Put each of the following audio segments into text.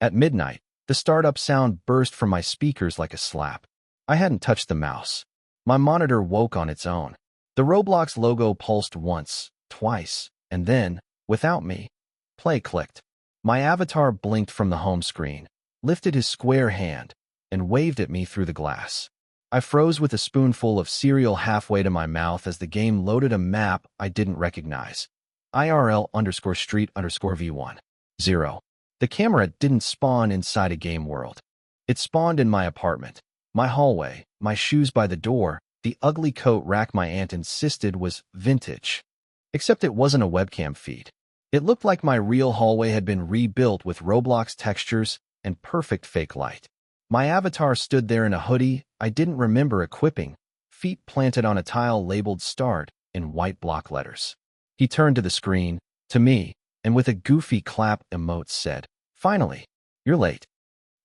At midnight, the startup sound burst from my speakers like a slap. I hadn't touched the mouse. My monitor woke on its own. The Roblox logo pulsed once, twice, and then, without me, play clicked. My avatar blinked from the home screen, lifted his square hand, and waved at me through the glass. I froze with a spoonful of cereal halfway to my mouth as the game loaded a map I didn't recognize. IRL_street_V1. 0. The camera didn't spawn inside a game world. It spawned in my apartment, my hallway, my shoes by the door, the ugly coat rack my aunt insisted was vintage. Except it wasn't a webcam feed. It looked like my real hallway had been rebuilt with Roblox textures and perfect fake light. My avatar stood there in a hoodie I didn't remember equipping, feet planted on a tile labeled START in white block letters. He turned to the screen, to me, and with a goofy clap emote said, "Finally, you're late."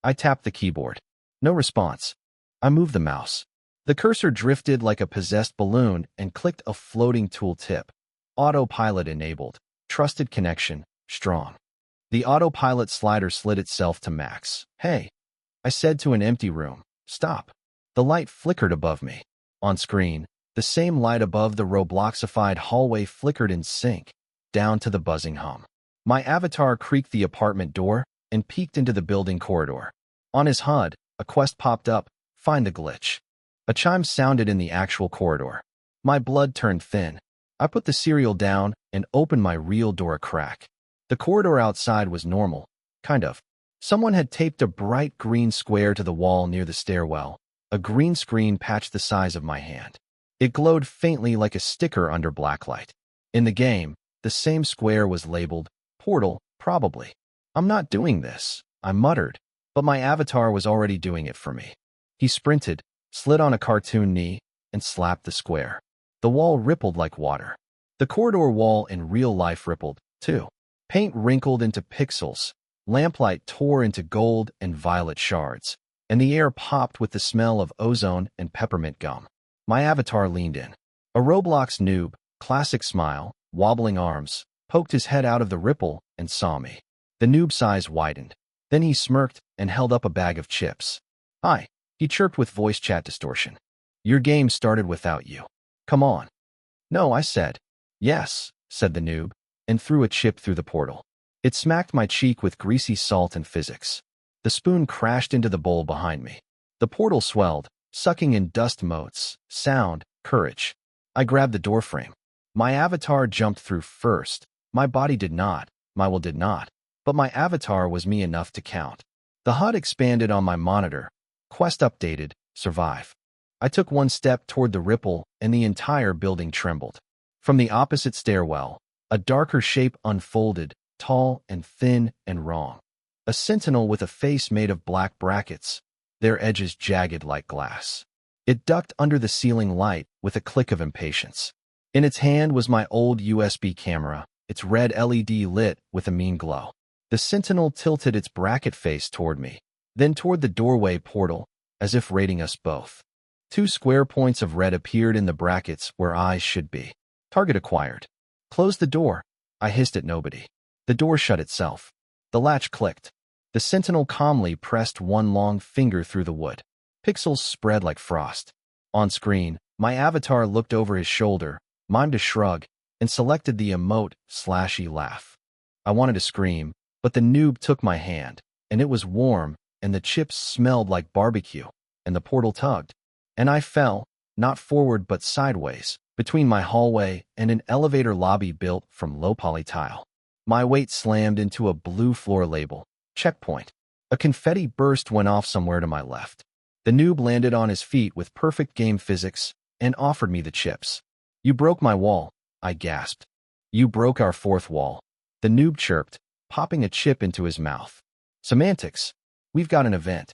I tapped the keyboard. No response. I moved the mouse. The cursor drifted like a possessed balloon and clicked a floating tooltip. Autopilot enabled. Trusted connection, strong. The autopilot slider slid itself to max. "Hey," I said to an empty room. "Stop." The light flickered above me. On screen, the same light above the Robloxified hallway flickered in sync, down to the buzzing hum. My avatar creaked the apartment door and peeked into the building corridor. On his HUD, a quest popped up, "Find the glitch." A chime sounded in the actual corridor. My blood turned thin. I put the cereal down and opened my real door a crack. The corridor outside was normal, kind of. Someone had taped a bright green square to the wall near the stairwell, a green screen patched the size of my hand. It glowed faintly like a sticker under blacklight. In the game, the same square was labeled Portal, probably. "I'm not doing this," I muttered, but my avatar was already doing it for me. He sprinted, slid on a cartoon knee, and slapped the square. The wall rippled like water. The corridor wall in real life rippled, too. Paint wrinkled into pixels, lamplight tore into gold and violet shards, and the air popped with the smell of ozone and peppermint gum. My avatar leaned in. A Roblox noob, classic smile, wobbling arms, poked his head out of the ripple and saw me. The noob's eyes widened. Then he smirked and held up a bag of chips. "Hi," he chirped with voice chat distortion. "Your game started without you. Come on." "No," I said. "Yes," said the noob, and threw a chip through the portal. It smacked my cheek with greasy salt and physics. The spoon crashed into the bowl behind me. The portal swelled, sucking in dust motes, sound, courage. I grabbed the doorframe. My avatar jumped through first. My body did not, my will did not, but my avatar was me enough to count. The HUD expanded on my monitor. Quest updated, survive. I took one step toward the ripple, and the entire building trembled. From the opposite stairwell, a darker shape unfolded, tall and thin and wrong. A sentinel with a face made of black brackets, their edges jagged like glass. It ducked under the ceiling light with a click of impatience. In its hand was my old USB camera, its red LED lit with a mean glow. The sentinel tilted its bracket face toward me, then toward the doorway portal, as if rating us both. 2 square points of red appeared in the brackets where eyes should be. Target acquired. "Close the door," I hissed at nobody. The door shut itself. The latch clicked. The sentinel calmly pressed one long finger through the wood. Pixels spread like frost. On screen, my avatar looked over his shoulder, mimed a shrug, and selected the emote slashy laugh. I wanted to scream, but the noob took my hand, and it was warm, and the chips smelled like barbecue, and the portal tugged. And I fell, not forward but sideways, between my hallway and an elevator lobby built from low-poly tile. My weight slammed into a blue floor label, checkpoint. A confetti burst went off somewhere to my left. The noob landed on his feet with perfect game physics and offered me the chips. "You broke my wall," I gasped. "You broke our fourth wall," the noob chirped, popping a chip into his mouth. "Semantics. We've got an event."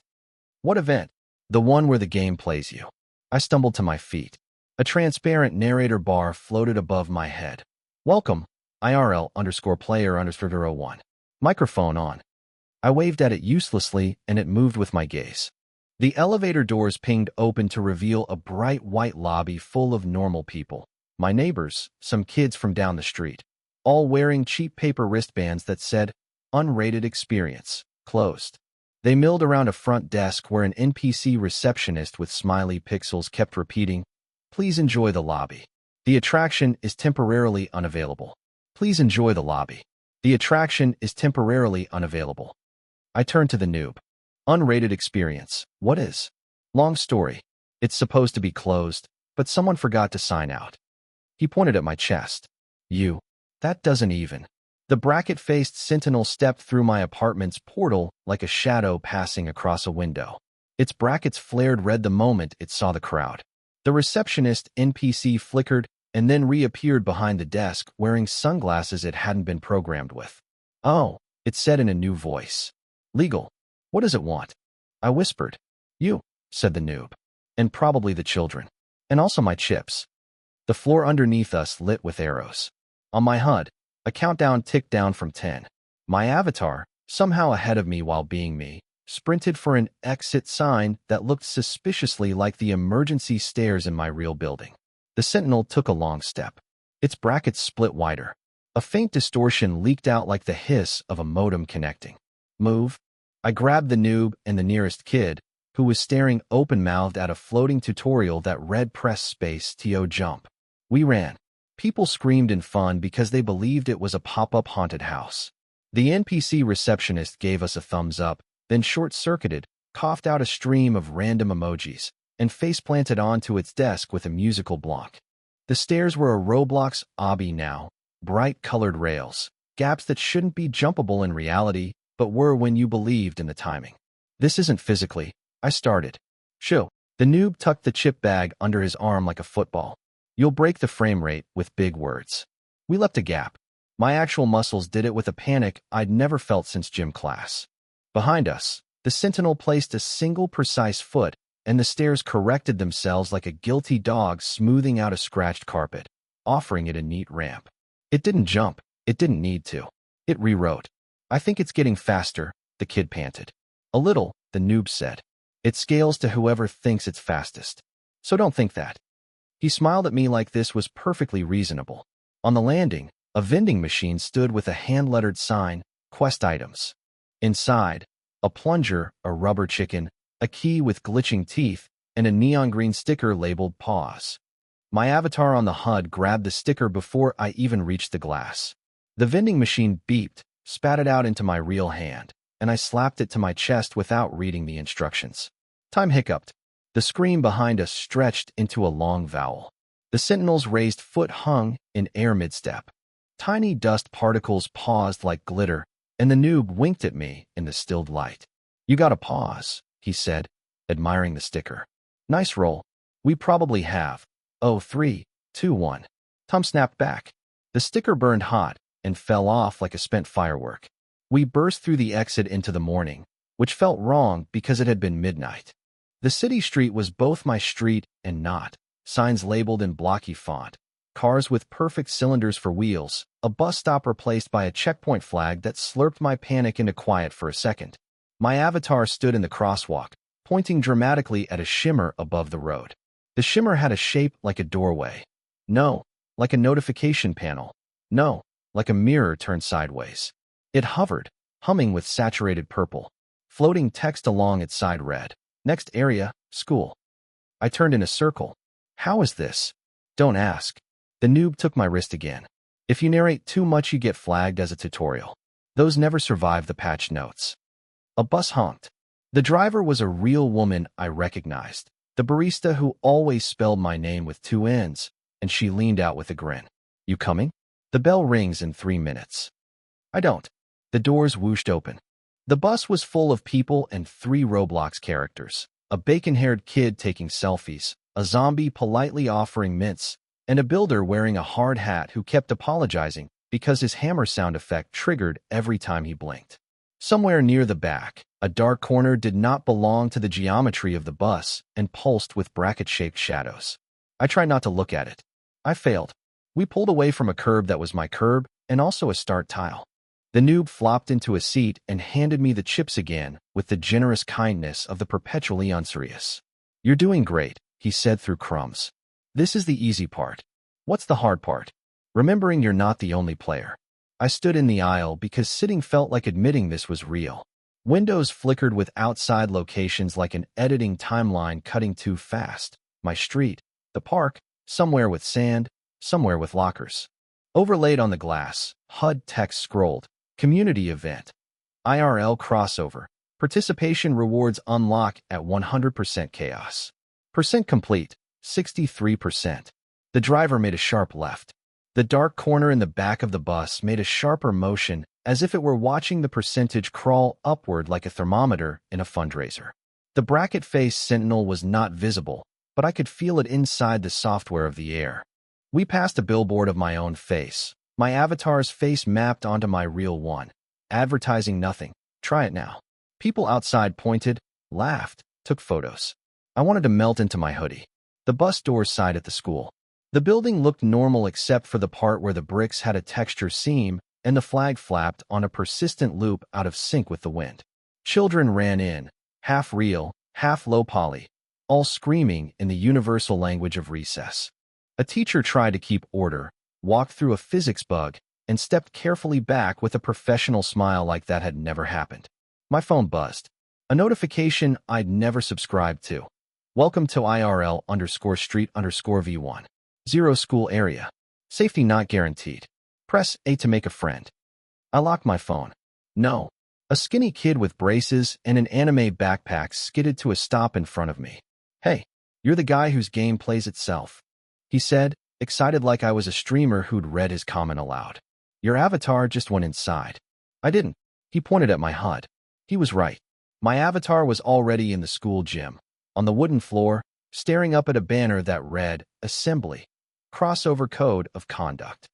"What event?" "The one where the game plays you." I stumbled to my feet. A transparent narrator bar floated above my head. "Welcome, IRL_player_01. Microphone on." I waved at it uselessly, and it moved with my gaze. The elevator doors pinged open to reveal a bright white lobby full of normal people. My neighbors, some kids from down the street, all wearing cheap paper wristbands that said, "Unrated Experience." Closed. They milled around a front desk where an NPC receptionist with smiley pixels kept repeating, "Please enjoy the lobby. The attraction is temporarily unavailable. Please enjoy the lobby. The attraction is temporarily unavailable." I turned to the noob. "Unrated experience. What is?" "Long story. It's supposed to be closed, but someone forgot to sign out." He pointed at my chest. "You. That doesn't even." The bracket-faced Sentinel stepped through my apartment's portal like a shadow passing across a window. Its brackets flared red the moment it saw the crowd. The receptionist NPC flickered and then reappeared behind the desk wearing sunglasses it hadn't been programmed with. "Oh," it said in a new voice. "Legal. What does it want?" I whispered. "You," said the noob. "And probably the children. And also my chips." The floor underneath us lit with arrows. On my HUD, a countdown ticked down from 10. My avatar, somehow ahead of me while being me, sprinted for an exit sign that looked suspiciously like the emergency stairs in my real building. The Sentinel took a long step. Its brackets split wider. A faint distortion leaked out like the hiss of a modem connecting. "Move." I grabbed the noob and the nearest kid, who was staring open-mouthed at a floating tutorial that read "press space to jump." We ran. People screamed in fun because they believed it was a pop-up haunted house. The NPC receptionist gave us a thumbs up, then short-circuited, coughed out a stream of random emojis, and face-planted onto its desk with a musical block. The stairs were a Roblox obby now, bright-colored rails, gaps that shouldn't be jumpable in reality, but were when you believed in the timing. "This isn't physically," I started. "Shoo." The noob tucked the chip bag under his arm like a football. "You'll break the frame rate," with big words. We left a gap. My actual muscles did it with a panic I'd never felt since gym class. Behind us, the Sentinel placed a single precise foot, and the stairs corrected themselves like a guilty dog smoothing out a scratched carpet, offering it a neat ramp. It didn't jump. It didn't need to. It rewrote. "I think it's getting faster," the kid panted. "A little," the noob said. "It scales to whoever thinks it's fastest. So don't think that." He smiled at me like this was perfectly reasonable. On the landing, a vending machine stood with a hand-lettered sign, "Quest items." Inside, a plunger, a rubber chicken, a key with glitching teeth, and a neon green sticker labeled "Pause." My avatar on the HUD grabbed the sticker before I even reached the glass. The vending machine beeped, spat it out into my real hand, and I slapped it to my chest without reading the instructions. Time hiccuped. The screen behind us stretched into a long vowel. The Sentinel's raised foot hung in air mid-step. Tiny dust particles paused like glitter, and the noob winked at me in the stilled light. "You gotta pause," he said, admiring the sticker. "Nice roll. We probably have." "Oh, 3, 2, 1. Tom snapped back. The sticker burned hot and fell off like a spent firework. We burst through the exit into the morning, which felt wrong because it had been midnight. The city street was both my street and not. Signs labeled in blocky font. Cars with perfect cylinders for wheels. A bus stop replaced by a checkpoint flag that slurped my panic into quiet for a second. My avatar stood in the crosswalk, pointing dramatically at a shimmer above the road. The shimmer had a shape like a doorway. No, like a notification panel. No, like a mirror turned sideways. It hovered, humming with saturated purple. Floating text along its side read, "Next area, school." I turned in a circle. "How is this?" "Don't ask." The noob took my wrist again. "If you narrate too much, you get flagged as a tutorial. Those never survive the patch notes." A bus honked. The driver was a real woman I recognized, the barista who always spelled my name with 2 N's, and she leaned out with a grin. "You coming?" "The bell rings in 3 minutes." "I don't." The doors whooshed open. The bus was full of people and 3 Roblox characters, a bacon-haired kid taking selfies, a zombie politely offering mints, and a builder wearing a hard hat who kept apologizing because his hammer sound effect triggered every time he blinked. Somewhere near the back, a dark corner did not belong to the geometry of the bus and pulsed with bracket-shaped shadows. I tried not to look at it. I failed. We pulled away from a curb that was my curb and also a start tile. The noob flopped into a seat and handed me the chips again with the generous kindness of the perpetually unserious. "You're doing great," he said through crumbs. "This is the easy part. What's the hard part?" "Remembering you're not the only player." I stood in the aisle because sitting felt like admitting this was real. Windows flickered with outside locations like an editing timeline cutting too fast. My street, the park, somewhere with sand, somewhere with lockers. Overlaid on the glass, HUD text scrolled. Community event. IRL crossover. Participation rewards unlock at 100% chaos. Percent complete, 63%. The driver made a sharp left. The dark corner in the back of the bus made a sharper motion as if it were watching the percentage crawl upward like a thermometer in a fundraiser. The bracket-faced Sentinel was not visible, but I could feel it inside the software of the air. We passed a billboard of my own face. My avatar's face mapped onto my real one. Advertising nothing. Try it now. People outside pointed, laughed, took photos. I wanted to melt into my hoodie. The bus doors sighed at the school. The building looked normal except for the part where the bricks had a texture seam and the flag flapped on a persistent loop out of sync with the wind. Children ran in, half real, half low poly, all screaming in the universal language of recess. A teacher tried to keep order, walked through a physics bug, and stepped carefully back with a professional smile like that had never happened. My phone buzzed. A notification I'd never subscribed to. Welcome to IRL_street_V1. 0 school area. Safety not guaranteed. Press A to make a friend. I locked my phone. No. A skinny kid with braces and an anime backpack skidded to a stop in front of me. Hey, you're the guy whose game plays itself, he said, excited like I was a streamer who'd read his comment aloud. Your avatar just went inside. I didn't. He pointed at my HUD. He was right. My avatar was already in the school gym, on the wooden floor, staring up at a banner that read, Assembly, Crossover Code of Conduct.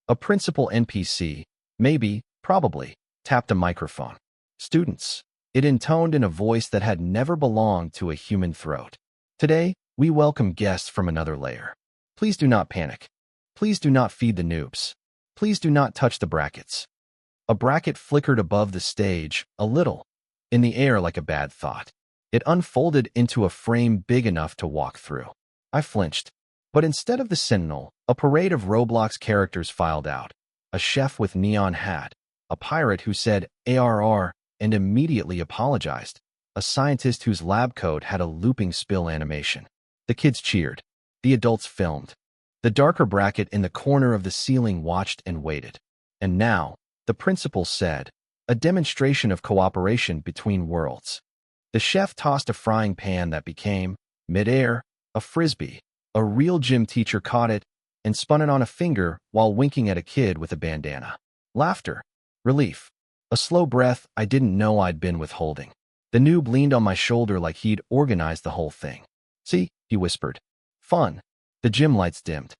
A principal NPC, maybe, probably, tapped a microphone. Students. It intoned in a voice that had never belonged to a human throat. Today, we welcome guests from another layer. Please do not panic. Please do not feed the noobs. Please do not touch the brackets. A bracket flickered above the stage, a little, in the air like a bad thought. It unfolded into a frame big enough to walk through. I flinched. But instead of the Sentinel, a parade of Roblox characters filed out. A chef with neon hat, a pirate who said ARR and immediately apologized, a scientist whose lab coat had a looping spill animation. The kids cheered. The adults filmed. The darker bracket in the corner of the ceiling watched and waited. And now, the principal said, a demonstration of cooperation between worlds. The chef tossed a frying pan that became, midair, a frisbee. A real gym teacher caught it and spun it on a finger while winking at a kid with a bandana. Laughter. Relief. A slow breath I didn't know I'd been withholding. The noob leaned on my shoulder like he'd organized the whole thing. See, he whispered. Fun. The gym lights dimmed.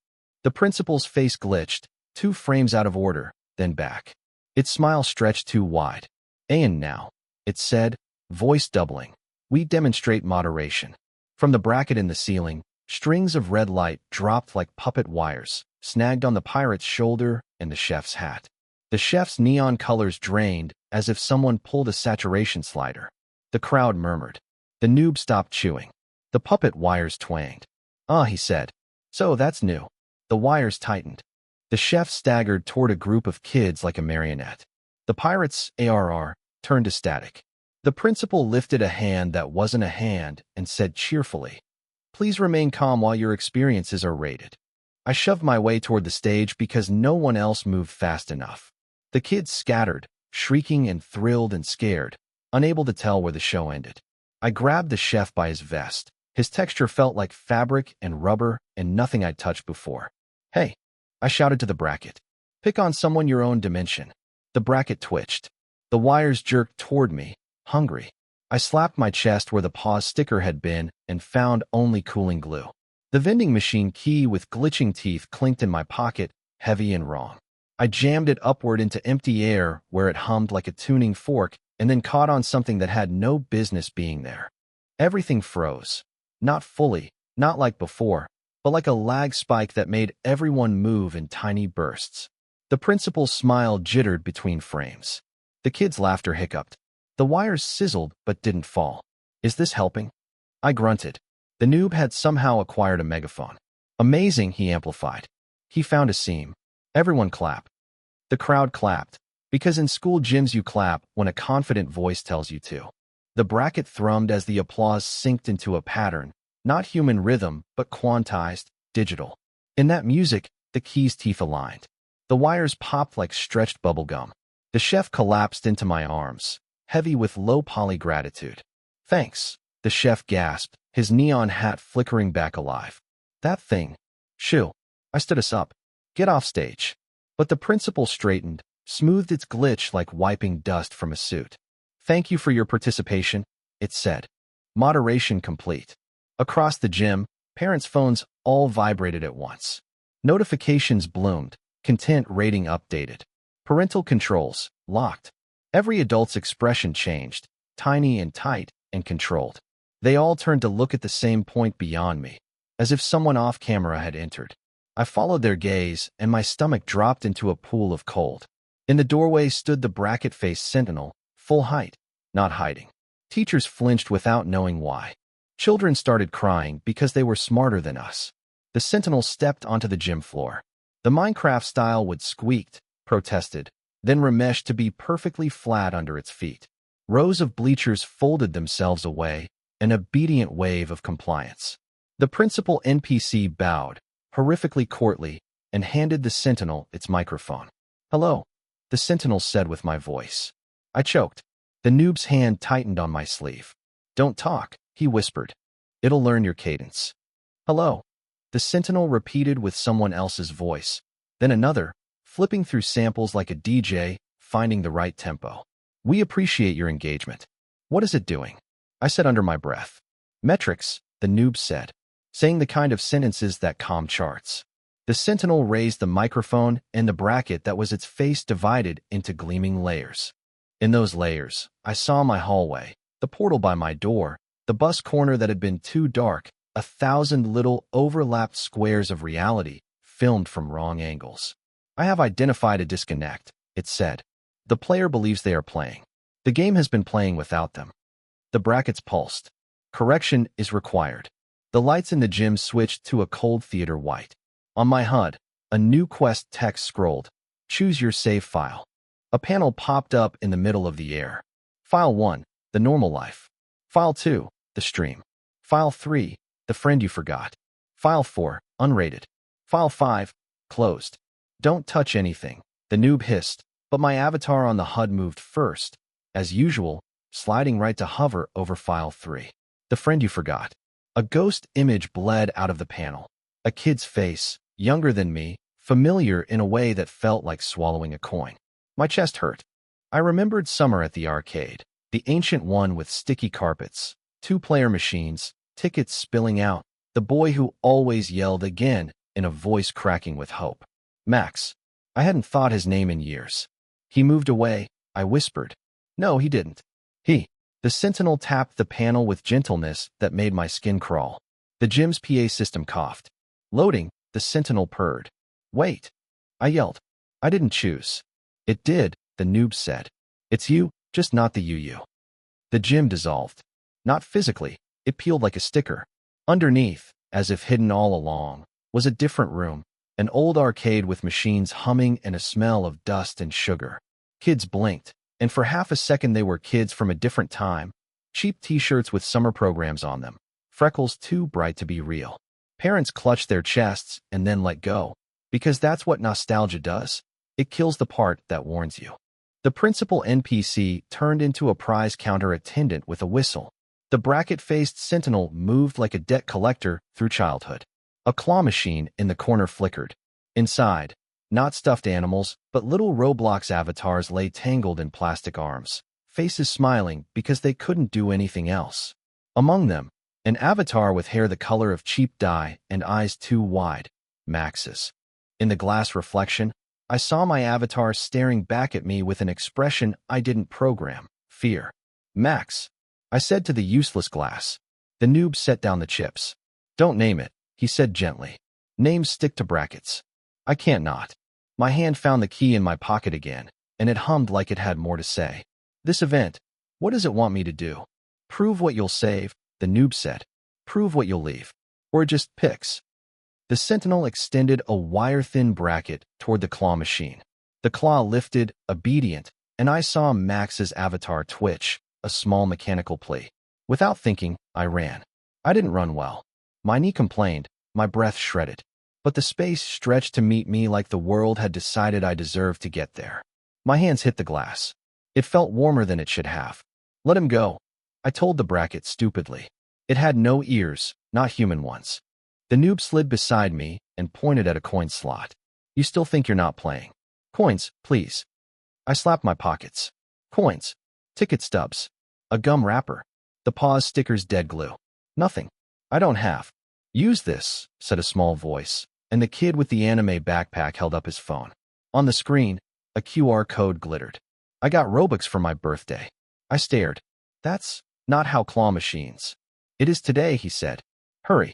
The principal's face glitched, 2 frames out of order, then back. Its smile stretched too wide. And now, it said, voice doubling. We demonstrate moderation. From the bracket in the ceiling, strings of red light dropped like puppet wires, snagged on the pirate's shoulder and the chef's hat. The chef's neon colors drained as if someone pulled a saturation slider. The crowd murmured. The noob stopped chewing. The puppet wires twanged. Ah, he said. So that's new. The wires tightened. The chef staggered toward a group of kids like a marionette. The pirate's ARR turned to static. The principal lifted a hand that wasn't a hand and said cheerfully, please remain calm while your experiences are rated. I shoved my way toward the stage because no one else moved fast enough. The kids scattered, shrieking and thrilled and scared, unable to tell where the show ended. I grabbed the chef by his vest. His texture felt like fabric and rubber and nothing I'd touched before. Hey, I shouted to the bracket. Pick on someone your own dimension. The bracket twitched. The wires jerked toward me, hungry. I slapped my chest where the pause sticker had been and found only cooling glue. The vending machine key with glitching teeth clinked in my pocket, heavy and wrong. I jammed it upward into empty air where it hummed like a tuning fork and then caught on something that had no business being there. Everything froze. Not fully, not like before, but like a lag spike that made everyone move in tiny bursts. The principal's smile jittered between frames. The kids' laughter hiccuped. The wires sizzled but didn't fall. Is this helping? I grunted. The noob had somehow acquired a megaphone. Amazing, he amplified. He found a seam. Everyone clapped. The crowd clapped. Because in school gyms you clap when a confident voice tells you to. The bracket thrummed as the applause synced into a pattern, not human rhythm, but quantized, digital. In that music, the keys' teeth aligned. The wires popped like stretched bubblegum. The chef collapsed into my arms, heavy with low-poly gratitude. Thanks, the chef gasped, his neon hat flickering back alive. That thing. Shoo. I stood us up. Get off stage. But the principal straightened, smoothed its glitch like wiping dust from a suit. Thank you for your participation, it said. Moderation complete. Across the gym, parents' phones all vibrated at once. Notifications bloomed, content rating updated. Parental controls, locked. Every adult's expression changed, tiny and tight and controlled. They all turned to look at the same point beyond me, as if someone off camera had entered. I followed their gaze, and my stomach dropped into a pool of cold. In the doorway stood the bracket-faced Sentinel, full height, not hiding. Teachers flinched without knowing why. Children started crying because they were smarter than us. The Sentinel stepped onto the gym floor. The Minecraft style would squeaked, protested, then remeshed to be perfectly flat under its feet. Rows of bleachers folded themselves away, an obedient wave of compliance. The principal NPC bowed, horrifically courtly, and handed the Sentinel its microphone. Hello, the Sentinel said with my voice. I choked. The noob's hand tightened on my sleeve. Don't talk, he whispered. It'll learn your cadence. Hello, the Sentinel repeated with someone else's voice, then another, flipping through samples like a DJ, finding the right tempo. We appreciate your engagement. What is it doing? I said under my breath. Metrics, the noob said, saying the kind of sentences that calm charts. The Sentinel raised the microphone, and the bracket that was its face divided into gleaming layers. In those layers, I saw my hallway, the portal by my door, the bus corner that had been too dark, 1,000 little overlapped squares of reality, filmed from wrong angles. I have identified a disconnect, it said. The player believes they are playing. The game has been playing without them. The brackets pulsed. Correction is required. The lights in the gym switched to a cold theater white. On my HUD, a new quest text scrolled. Choose your save file. A panel popped up in the middle of the air. File 1, the normal life. File 2, the stream. File 3, the friend you forgot. File 4, unrated. File 5, closed. Don't touch anything, the noob hissed, but my avatar on the HUD moved first, as usual, sliding right to hover over File 3. The friend you forgot. A ghost image bled out of the panel. A kid's face, younger than me, familiar in a way that felt like swallowing a coin. My chest hurt. I remembered summer at the arcade, the ancient one with sticky carpets, 2-player machines, tickets spilling out, the boy who always yelled again in a voice cracking with hope. Max. I hadn't thought his name in years. He moved away, I whispered. No, he didn't. The Sentinel tapped the panel with gentleness that made my skin crawl. The gym's PA system coughed. Loading, the Sentinel purred. Wait. I yelled. I didn't choose. It did, the noob said. It's you, just not the you. The gym dissolved. Not physically, it peeled like a sticker. Underneath, as if hidden all along, was a different room, an old arcade with machines humming and a smell of dust and sugar. Kids blinked, and for half a second they were kids from a different time, cheap t-shirts with summer programs on them, freckles too bright to be real. Parents clutched their chests and then let go, because that's what nostalgia does. It kills the part that warns you. The principal NPC turned into a prize counter attendant with a whistle. The bracket-faced Sentinel moved like a debt collector through childhood. A claw machine in the corner flickered. Inside, not stuffed animals, but little Roblox avatars lay tangled in plastic arms, faces smiling because they couldn't do anything else. Among them, an avatar with hair the color of cheap dye and eyes too wide, Max's. In the glass reflection, I saw my avatar staring back at me with an expression I didn't program, fear. Max, I said to the useless glass. The noob set down the chips. Don't name it, he said gently. Names stick to brackets. I can't not. My hand found the key in my pocket again, and it hummed like it had more to say. This event, what does it want me to do? Prove what you'll save, the noob said. Prove what you'll leave. Or just picks. The Sentinel extended a wire-thin bracket toward the claw machine. The claw lifted, obedient, and I saw Max's avatar twitch, a small mechanical plea. Without thinking, I ran. I didn't run well. My knee complained, my breath shredded. But the space stretched to meet me like the world had decided I deserved to get there. My hands hit the glass. It felt warmer than it should have. Let him go, I told the bracket stupidly. It had no ears, not human ones. The noob slid beside me and pointed at a coin slot. You still think you're not playing? Coins, please. I slapped my pockets. Coins. Ticket stubs. A gum wrapper. The pause sticker's dead glue. Nothing. I don't have. Use this, said a small voice, and the kid with the anime backpack held up his phone. On the screen, a QR code glittered. I got Robux for my birthday. I stared. That's not how claw machines. It is today, he said. Hurry.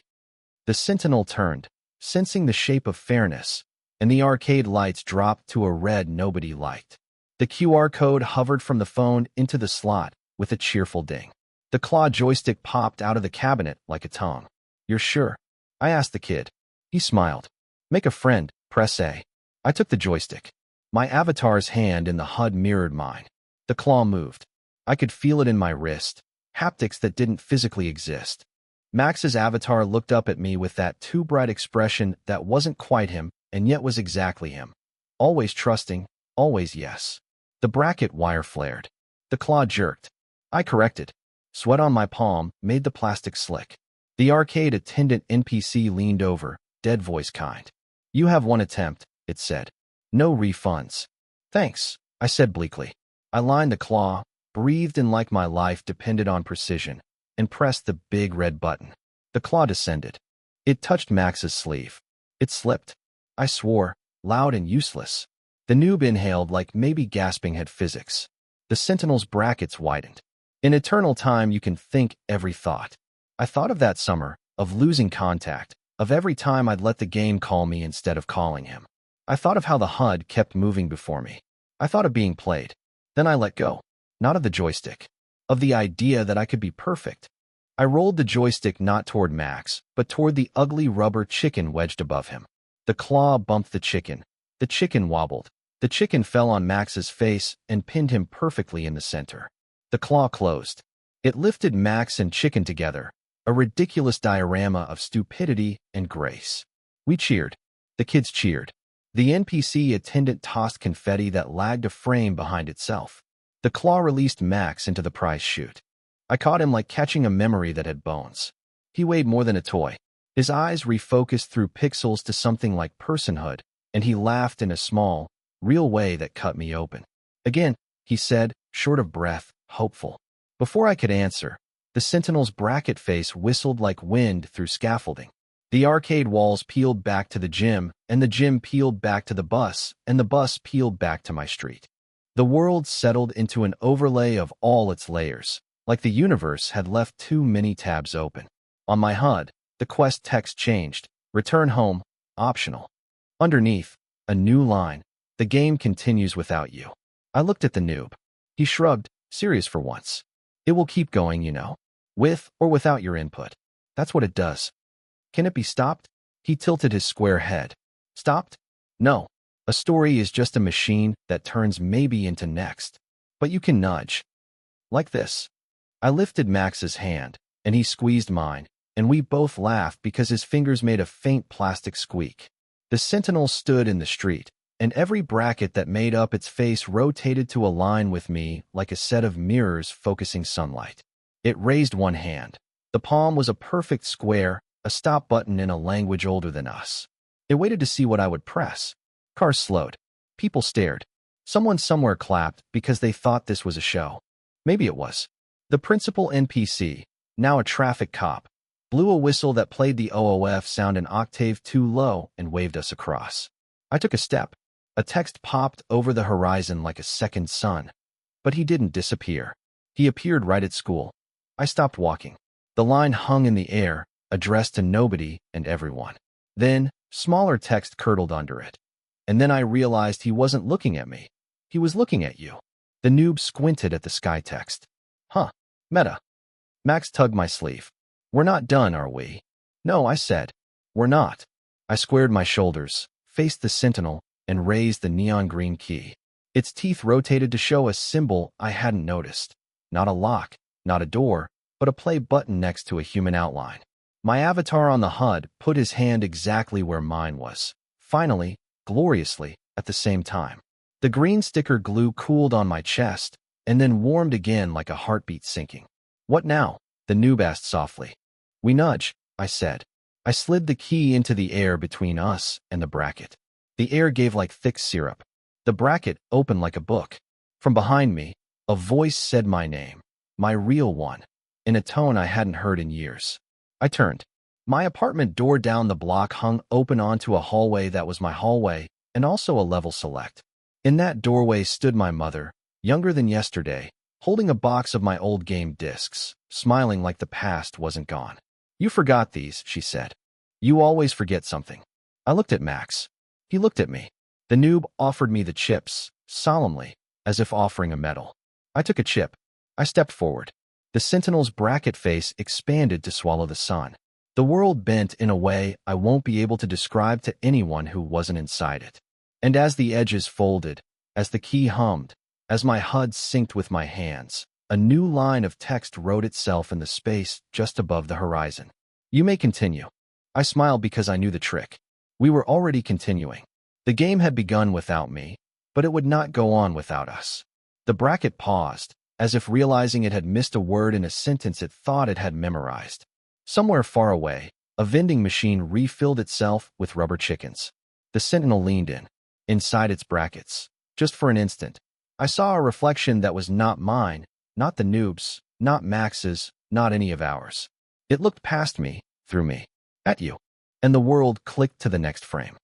The Sentinel turned, sensing the shape of fairness, and the arcade lights dropped to a red nobody liked. The QR code hovered from the phone into the slot with a cheerful ding. The claw joystick popped out of the cabinet like a tongue. You're sure? I asked the kid. He smiled. Make a friend, press A. I took the joystick. My avatar's hand in the HUD mirrored mine. The claw moved. I could feel it in my wrist, haptics that didn't physically exist. Max's avatar looked up at me with that too bright expression that wasn't quite him and yet was exactly him. Always trusting, always yes. The bracket wire flared. The claw jerked. I corrected. Sweat on my palm made the plastic slick. The arcade attendant NPC leaned over, dead voice kind. You have one attempt, it said. No refunds. Thanks, I said bleakly. I lined the claw, breathed in like my life depended on precision, and pressed the big red button. The claw descended. It touched Max's sleeve. It slipped. I swore, loud and useless. The noob inhaled like maybe gasping had physics. The Sentinel's brackets widened. In eternal time you can think every thought. I thought of that summer, of losing contact, of every time I'd let the game call me instead of calling him. I thought of how the HUD kept moving before me. I thought of being played. Then I let go. Not of the joystick. Of the idea that I could be perfect. I rolled the joystick not toward Max, but toward the ugly rubber chicken wedged above him. The claw bumped the chicken. The chicken wobbled. The chicken fell on Max's face and pinned him perfectly in the center. The claw closed. It lifted Max and chicken together, a ridiculous diorama of stupidity and grace. We cheered. The kids cheered. The NPC attendant tossed confetti that lagged a frame behind itself. The claw released Max into the prize chute. I caught him like catching a memory that had bones. He weighed more than a toy. His eyes refocused through pixels to something like personhood, and he laughed in a small, real way that cut me open. Again, he said, short of breath, hopeful. Before I could answer, the Sentinel's bracket face whistled like wind through scaffolding. The arcade walls peeled back to the gym, and the gym peeled back to the bus, and the bus peeled back to my street. The world settled into an overlay of all its layers, like the universe had left too many tabs open. On my HUD, the quest text changed. Return home, optional. Underneath, a new line. The game continues without you. I looked at the noob. He shrugged, serious for once. It will keep going, you know. With or without your input. That's what it does. Can it be stopped? He tilted his square head. Stopped? No. A story is just a machine that turns maybe into next. But you can nudge. Like this. I lifted Max's hand, and he squeezed mine, and we both laughed because his fingers made a faint plastic squeak. The Sentinel stood in the street, and every bracket that made up its face rotated to align with me like a set of mirrors focusing sunlight. It raised one hand. The palm was a perfect square, a stop button in a language older than us. It waited to see what I would press. Cars slowed. People stared. Someone somewhere clapped because they thought this was a show. Maybe it was. The principal NPC, now a traffic cop, blew a whistle that played the OOF sound an octave too low and waved us across. I took a step. A text popped over the horizon like a second sun. But he didn't disappear. He appeared right at school. I stopped walking. The line hung in the air, addressed to nobody and everyone. Then, smaller text curdled under it. And then I realized he wasn't looking at me. He was looking at you. The noob squinted at the sky text. Huh. Meta. Max tugged my sleeve. We're not done, are we? No, I said. We're not. I squared my shoulders, faced the Sentinel, and raised the neon green key. Its teeth rotated to show a symbol I hadn't noticed. Not a lock, not a door, but a play button next to a human outline. My avatar on the HUD put his hand exactly where mine was. Finally, gloriously, at the same time. The green sticker glue cooled on my chest, and then warmed again like a heartbeat sinking. "What now?" the noob asked softly. "We nudge," I said. I slid the key into the air between us and the bracket. The air gave like thick syrup. The bracket opened like a book. From behind me, a voice said my name, my real one, in a tone I hadn't heard in years. I turned. My apartment door down the block hung open onto a hallway that was my hallway and also a level select. In that doorway stood my mother, younger than yesterday, holding a box of my old game discs, smiling like the past wasn't gone. "You forgot these," she said. "You always forget something." I looked at Max. He looked at me. The noob offered me the chips, solemnly, as if offering a medal. I took a chip. I stepped forward. The Sentinel's bracket face expanded to swallow the sun. The world bent in a way I won't be able to describe to anyone who wasn't inside it. And as the edges folded, as the key hummed, as my HUD synced with my hands, a new line of text wrote itself in the space just above the horizon. "You may continue." I smiled because I knew the trick. We were already continuing. The game had begun without me, but it would not go on without us. The bracket paused, as if realizing it had missed a word in a sentence it thought it had memorized. Somewhere far away, a vending machine refilled itself with rubber chickens. The Sentinel leaned in, inside its brackets. Just for an instant, I saw a reflection that was not mine, not the noob's, not Max's, not any of ours. It looked past me, through me, at you, and the world clicked to the next frame.